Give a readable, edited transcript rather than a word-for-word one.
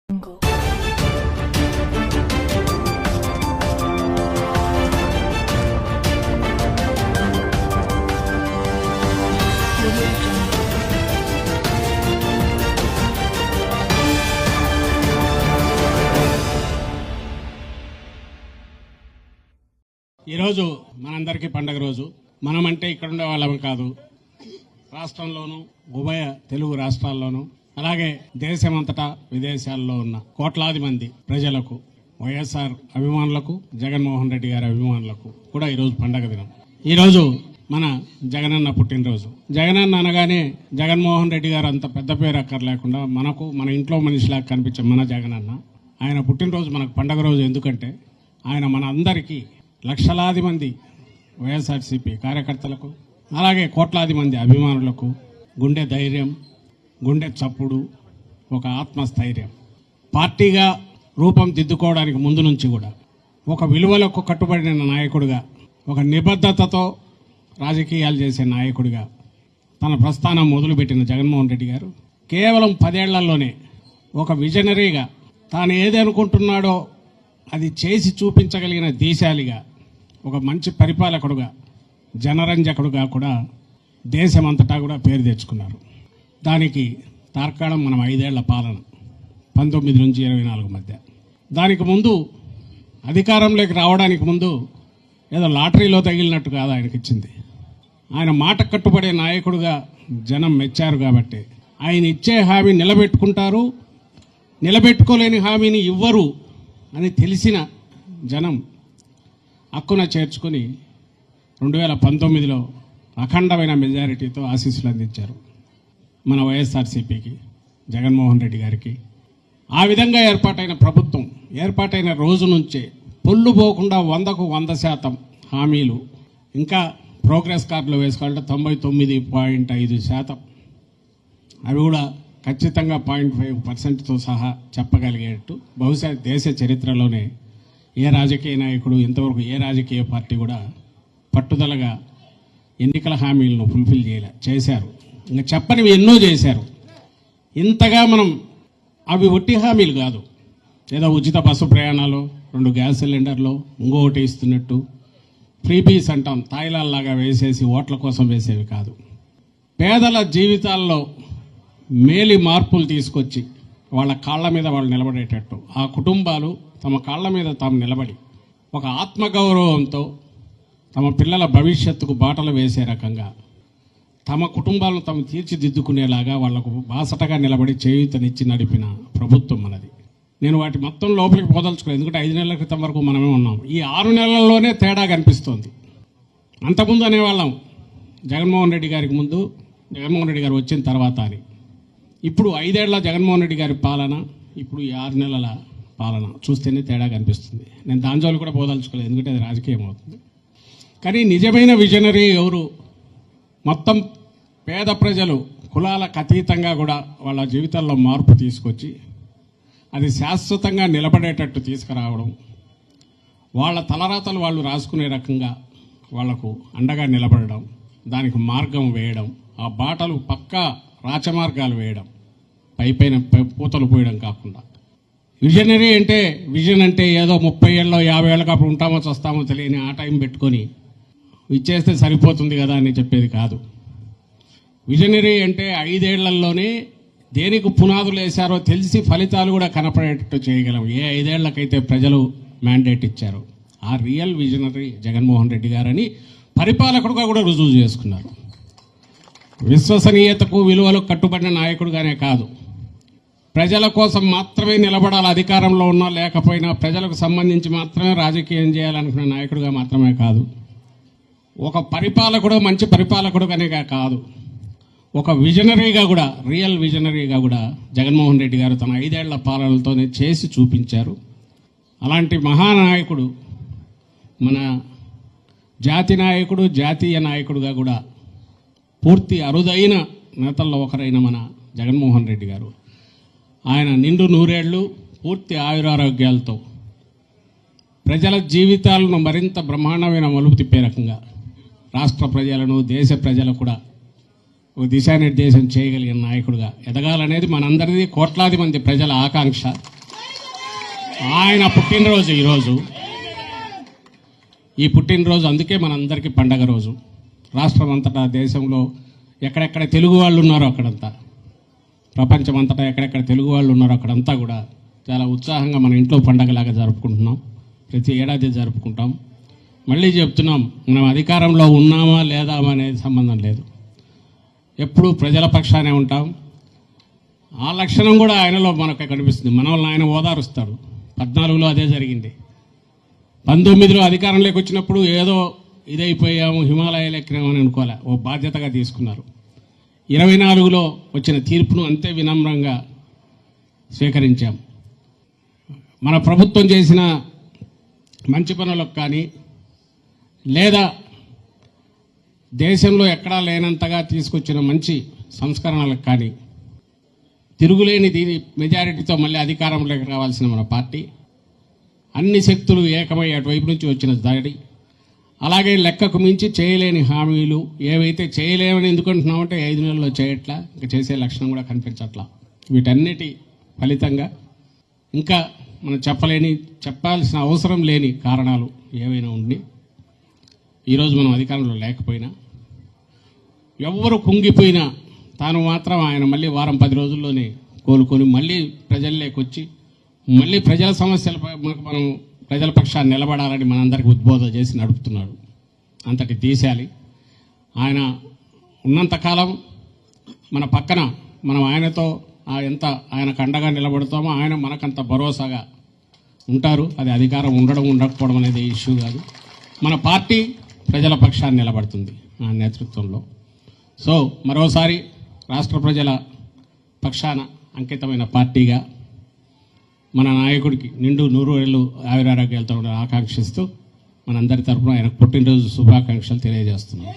ఈరోజు మనందరికీ పండగ రోజు. మనమంటే ఇక్కడ ఉండే వాళ్ళం కాదు, రాష్ట్రంలోనూ ఉభయ తెలుగు రాష్ట్రాల్లోనూ అలాగే దేశమంతటా విదేశాల్లో ఉన్న కోట్లాది మంది ప్రజలకు, వైఎస్ఆర్ అభిమానులకు, జగన్మోహన్ రెడ్డి గారి అభిమానులకు కూడా ఈరోజు పండగ దినం. ఈరోజు మన జగనన్న పుట్టినరోజు. జగనన్న అనగానే జగన్మోహన్ రెడ్డి గారు అంత పెద్ద పేరు అక్కర్లేకుండా మనకు మన ఇంట్లో మనిషిలాగా కనిపించే మన జగనన్న, ఆయన పుట్టినరోజు మనకు పండగ రోజు. ఎందుకంటే ఆయన మన అందరికీ, లక్షలాది మంది వైఎస్ఆర్సీపీ కార్యకర్తలకు అలాగే కోట్లాది మంది అభిమానులకు గుండె ధైర్యం, గుండె చప్పుడు, ఒక ఆత్మస్థైర్యం. పార్టీగా రూపం దిద్దుకోవడానికి ముందు నుంచి కూడా ఒక విలువలకు కట్టుబడిన నాయకుడిగా, ఒక నిబద్ధతతో రాజకీయాలు చేసే నాయకుడిగా తన ప్రస్థానం మొదలుపెట్టిన జగన్మోహన్ రెడ్డి గారు కేవలం 10 ఏళ్లలోనే ఒక విజనరీగా తాను ఏది అనుకుంటున్నాడో అది చేసి చూపించగలిగిన దీశాలిగా, ఒక మంచి పరిపాలకుడుగా, జనరంజకుడుగా కూడా దేశమంతటా కూడా పేరు తెచ్చుకున్నారు. దానికి తార్కాణం మనం 5 ఏళ్ల పాలన, 19 నుంచి 24 మధ్య. దానికి ముందు అధికారంలోకి రావడానికి ముందు ఏదో లాటరీలో తగిలినట్టు కాదు ఆయనకి ఇచ్చింది. ఆయన మాట కట్టుబడే నాయకుడుగా జనం మెచ్చారు కాబట్టి ఆయన ఇచ్చే హామీ నిలబెట్టుకుంటారు, నిలబెట్టుకోలేని హామీని ఇవ్వరు అని తెలిసిన జనం హక్కున చేర్చుకుని 2019లో అఖండమైన మెజారిటీతో ఆశీస్సులు అందించారు మన వైఎస్ఆర్సీపీకి, జగన్మోహన్ రెడ్డి గారికి. ఆ విధంగా ఏర్పాటైన ప్రభుత్వం ఏర్పాటైన రోజు నుంచే పొల్లు పోకుండా 100కు 100% హామీలు, ఇంకా ప్రోగ్రెస్ కార్డులో వేసుకోవాలంటే 99.5%, అవి కూడా ఖచ్చితంగా 0.5%తో సహా చెప్పగలిగేట్టు. బహుశా దేశ చరిత్రలోనే ఏ రాజకీయ నాయకుడు, ఇంతవరకు ఏ రాజకీయ పార్టీ కూడా పట్టుదలగా ఎన్నికల హామీలను ఫుల్ఫిల్ చేశారు. ఇంకా చెప్పనివి ఎన్నో చేశారు. ఇంతగా మనం అవి ఒట్టి హామీలు కాదు, ఏదో ఉచిత బస్సు ప్రయాణాలు, 2 గ్యాస్ సిలిండర్లు, ఇంకొకటి ఇస్తున్నట్టు ఫ్రీబీస్ అంటాం, తాయిలాల్లాగా వేసేసి ఓట్ల కోసం వేసేవి కాదు. పేదల జీవితాల్లో మేలి మార్పులు తీసుకొచ్చి వాళ్ళ కాళ్ల మీద వాళ్ళు నిలబడేటట్టు, ఆ కుటుంబాలు తమ కాళ్ల మీద తాము నిలబడి ఒక ఆత్మగౌరవంతో తమ పిల్లల భవిష్యత్తుకు బాటలు వేసే రకంగా తమ కుటుంబాలను తాము తీర్చిదిద్దుకునేలాగా వాళ్లకు బాసటగా నిలబడి చేయూతనిచ్చి నడిపిన ప్రభుత్వం మనది. నేను వాటి మొత్తం లోపలికి పోదలుచుకోలేదు, ఎందుకంటే 5 నెలల క్రితం వరకు మనమే ఉన్నాం. ఈ 6 నెలల్లోనే తేడా కనిపిస్తోంది. అంతకుముందు అనేవాళ్ళం జగన్మోహన్ రెడ్డి గారికి ముందు, జగన్మోహన్ రెడ్డి గారు వచ్చిన తర్వాత అని. ఇప్పుడు 5 ఏళ్ల జగన్మోహన్ రెడ్డి గారి పాలన, ఇప్పుడు ఈ 6 నెలల పాలన చూస్తేనే తేడా కనిపిస్తుంది. నేను దాని జోలు కూడా పోదలుచుకోలేదు, ఎందుకంటే అది రాజకీయం అవుతుంది. కానీ నిజమైన విజనరీ ఎవరు? మొత్తం పేద ప్రజలు కులాలకు అతీతంగా కూడా వాళ్ళ జీవితాల్లో మార్పు తీసుకొచ్చి అది శాశ్వతంగా నిలబడేటట్టు తీసుకురావడం, వాళ్ళ తలరాతలు వాళ్ళు రాసుకునే రకంగా వాళ్లకు అండగా నిలబడడం, దానికి మార్గం వేయడం, ఆ బాటలు పక్కా రాచమార్గాలు వేయడం, పైపైన పూతలు పోయడం కాకుండా. విజనరీ అంటే, విజన్ అంటే ఏదో 30 ఏళ్ళలో 50 ఏళ్ళకి అప్పుడు ఉంటామో చస్తామో తెలియని ఆ టైం పెట్టుకొని ఇచ్చేస్తే సరిపోతుంది కదా అని చెప్పేది కాదు. విజనరీ అంటే 5 ఏళ్లలోనే దేనికి పునాదులు వేశారో తెలిసి ఫలితాలు కూడా కనపడేటట్టు చేయగలం. ఏ 5 ఏళ్లకైతే ప్రజలు మ్యాండేట్ ఇచ్చారో ఆ రియల్ విజనరీ జగన్మోహన్ రెడ్డి గారని పరిపాలకుడుగా కూడా రుజువు చేసుకున్నారు. విశ్వసనీయతకు, విలువలకు కట్టుబడిన నాయకుడుగానే కాదు, ప్రజల కోసం మాత్రమే నిలబడాలి, అధికారంలో ఉన్నా లేకపోయినా ప్రజలకు సంబంధించి మాత్రమే రాజకీయం చేయాలనుకునే నాయకుడిగా మాత్రమే కాదు, ఒక పరిపాలకుడు, మంచి పరిపాలకుడుగానే కాదు, ఒక విజనరీగా కూడా, రియల్ విజనరీగా కూడా జగన్మోహన్ రెడ్డి గారు తన 5 ఏళ్ల పాలనతోనే చేసి చూపించారు. అలాంటి మహానాయకుడు, మన జాతి నాయకుడు, జాతీయ నాయకుడుగా కూడా పూర్తి అరుదైన నేతల్లో ఒకరైన మన జగన్మోహన్ రెడ్డి గారు, ఆయన నిండు 100 ఏళ్ళు పూర్తి ఆయురారోగ్యాలతో ప్రజల జీవితాలను మరింత బ్రహ్మాండమైన మలుపు తిప్పే రకంగా రాష్ట్ర ప్రజలను, దేశ ప్రజలకు కూడా ఒక దిశానిర్దేశం చేయగలిగిన నాయకుడిగా ఎదగాలనేది మనందరిది, కోట్లాది మంది ప్రజల ఆకాంక్ష. ఆయన పుట్టినరోజు ఈరోజు. ఈ పుట్టినరోజు అందుకే మనందరికీ పండగ రోజు. రాష్ట్రం అంతటా, దేశంలో ఎక్కడెక్కడ తెలుగు వాళ్ళు ఉన్నారో అక్కడంతా, ప్రపంచం అంతటా ఎక్కడెక్కడ తెలుగు వాళ్ళు ఉన్నారో అక్కడంతా కూడా చాలా ఉత్సాహంగా మన ఇంట్లో పండగలాగా జరుపుకుంటున్నాం. ప్రతి ఏడాది జరుపుకుంటాం. మళ్ళీ చెప్తున్నాం, మనం అధికారంలో ఉన్నామా లేదా అనేది సంబంధం లేదు. ఎప్పుడూ ప్రజల పక్షానే ఉంటాం. ఆ లక్షణం కూడా ఆయనలో మనకు కనిపిస్తుంది. మన వాళ్ళని ఆయన ఓదారుస్తాడు. 14లో అదే జరిగింది. 19లో అధికారంలోకి వచ్చినప్పుడు ఏదో ఇదైపోయాము, హిమాలయాలు ఎక్కినామని అనుకోలే, ఓ బాధ్యతగా తీసుకున్నారు. 24లో వచ్చిన తీర్పును అంతే వినమ్రంగా స్వీకరించాం. మన ప్రభుత్వం చేసిన మంచి పనులకు కానీ, లేదా దేశంలో ఎక్కడా లేనంతగా తీసుకొచ్చిన మంచి సంస్కరణలకు కానీ తిరుగులేని దీని మెజారిటీతో మళ్ళీ అధికారంలోకి రావాల్సిన మన పార్టీ, అన్ని శక్తులు ఏకమై అటువైపు నుంచి వచ్చిన దాడి, అలాగే లెక్కకు మించి చేయలేని హామీలు ఏవైతే చేయలేమని ఎందుకంటున్నామంటే 5 నెలల్లో చేయట్లా, ఇంకా చేసే లక్షణం కూడా కనిపించట్లా. వీటన్నిటి ఫలితంగా ఇంకా మనం చెప్పాల్సిన అవసరం లేని కారణాలు ఏవైనా ఉండి ఈరోజు మనం అధికారంలో లేకపోయినా, ఎవ్వరు కుంగిపోయినా తాను మాత్రం ఆయన మళ్ళీ వారం 10 రోజుల్లోనే కోలుకొని మళ్ళీ ప్రజల్లోకి వచ్చి మళ్ళీ ప్రజల సమస్యలపై మనం ప్రజల పక్షాన్ని నిలబడాలని మనందరికీ ఉద్బోధన చేసి నడుపుతున్నాడు. అంతటి తీశాలి. ఆయన ఉన్నంతకాలం మన పక్కన మనం ఆయనతో ఎంత ఆయనకు అండగా నిలబడతామో ఆయన మనకంత భరోసాగా ఉంటారు. అది అధికారం ఉండడం ఉండకపోవడం అనేది ఇష్యూ కాదు. మన పార్టీ ప్రజల పక్షాన్ని నిలబడుతుంది ఆ నేతృత్వంలో. సో మరోసారి రాష్ట్ర ప్రజల పక్షాన అంకితమైన పార్టీగా మన నాయకుడికి నిండు 100 ఏళ్ళు ఆయురారోగ్యాలతో ఆకాంక్షిస్తూ మనందరి తరఫున ఆయనకు పుట్టినరోజు శుభాకాంక్షలు తెలియజేస్తున్నాం.